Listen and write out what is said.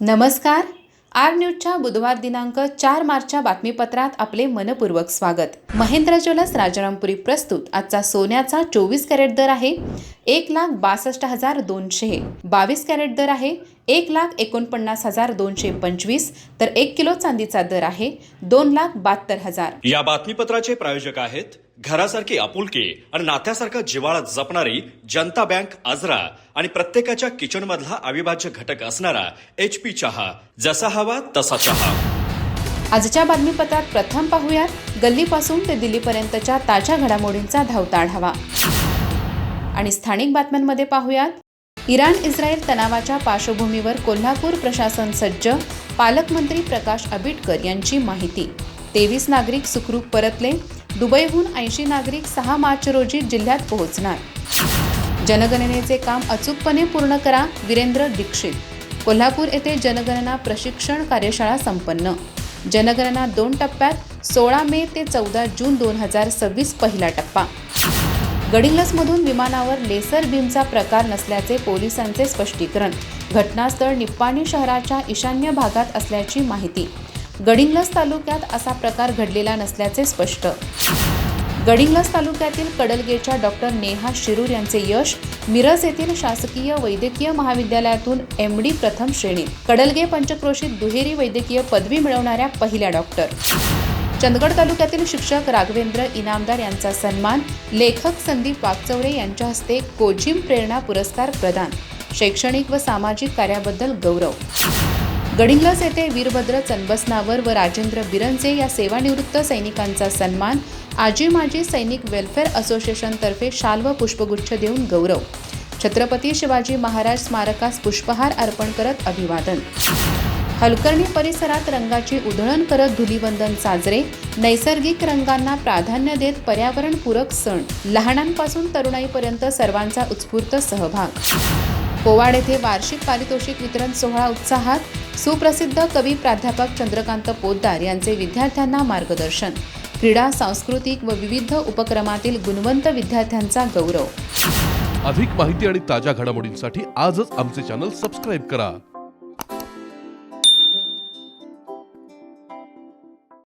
नमस्कार. आर न्यूजच्या बुधवार दिनांक 4 मार्चच्या बातमीपत्रात आपले मनपूर्वक स्वागत. महेंद्र ज्वेलर्स राजारामपुरी प्रस्तुत आजचा सोन्याचा 24 कॅरेट दर आहे 1,62,200. 22 कॅरेट दर आहे 1,49,225. तर 1 किलो चांदीचा दर आहे 2,72,000. या बातमीपत्राचे प्रायोजक आहेत घरासारखी आपुलकी आणि नात्यासारखा जिव्हाळा जपणारी जनता बँक आजरा आणि प्रत्येकाच्या किचन मधला अविभाज्य घटक असणारा HP चहा. जसा हवा तसा चहा. आजच्या बातमीपत्रात प्रथम पाहूयात गल्लीपासून ते दिल्लीपर्यंतच्या ताज्या घडामोडींचा धावता आढावा. आणि स्थानिक बातम्यांमध्ये पाहूयात इराण-इस्रायल तणावाच्या पार्श्वभूमीवर कोल्हापूर प्रशासन सज्ज. पालकमंत्री प्रकाश आंबेडकर यांची माहिती. 23 नागरिक सुखरूप परतले. दुबईहून 80 नागरिक 6 मार्च रोजी जिल्ह्यात पोहोचणार. जनगणनेचे काम अचूकपणे पूर्ण करा. वीरेंद्र दीक्षित. कोल्हापूर येथे जनगणना प्रशिक्षण कार्यशाळा संपन्न. जनगणना 2 टप्प्यात 16 मे ते 14 जून 2026 पहिला टप्पा. गडिंग्लजमधून विमानावर लेसर बीमचा प्रकार नसल्याचे पोलिसांचे स्पष्टीकरण. घटनास्थळ निप्पाणी शहराच्या ईशान्य भागात असल्याची माहिती. गडिंग्लज तालुक्यात असा प्रकार घडलेला नसल्याचे स्पष्ट. गडिंग्लज तालुक्यातील कडलगेच्या डॉक्टर नेहा शिरूर यांचे यश. मिरज येथील शासकीय वैद्यकीय महाविद्यालयातून MD प्रथम श्रेणीत. कडलगे पंचक्रोशीत दुहेरी वैद्यकीय पदवी मिळवणाऱ्या पहिल्या डॉक्टर. चंदगड तालुक्यातील शिक्षक राघवेंद्र इनामदार यांचा सन्मान. लेखक संदीप वाकचौरे यांच्या हस्ते कोजिम प्रेरणा पुरस्कार प्रदान. शैक्षणिक व सामाजिक कार्याबद्दल गौरव. गडिंग्लज येथे वीरभद्र चन्नबसनावर व राजेंद्र बिरंजे या सेवानिवृत्त सैनिकांचा सन्मान. आजी माजी सैनिक वेलफेअर असोसिएशनतर्फे शाल व पुष्पगुच्छ देऊन गौरव. छत्रपती शिवाजी महाराज स्मारकास पुष्पहार अर्पण करत अभिवादन. हलकर्णी परिसरात रंगाची उधळण करत धुलीवंदन साजरे. नैसर्गिक रंगांना प्राधान्य देत पर्यावरणपूरक सण. लहानांपासून तरुणाईपर्यंत सर्वांचा उत्स्फूर्त सहभाग. पोवाड येथे वार्षिक पारितोषिक वितरण सोहळा उत्साहात. सुप्रसिद्ध कवी प्राध्यापक चंद्रकांत पोद्दार यांचे विद्यार्थ्यांना मार्गदर्शन. क्रीडा, सांस्कृतिक व विविध उपक्रमातील गुणवंत विद्यार्थ्यांचा गौरव. अधिक माहिती आणि ताज्या घडामोडींसाठी आजच आमचे चॅनल सबस्क्राईब करा.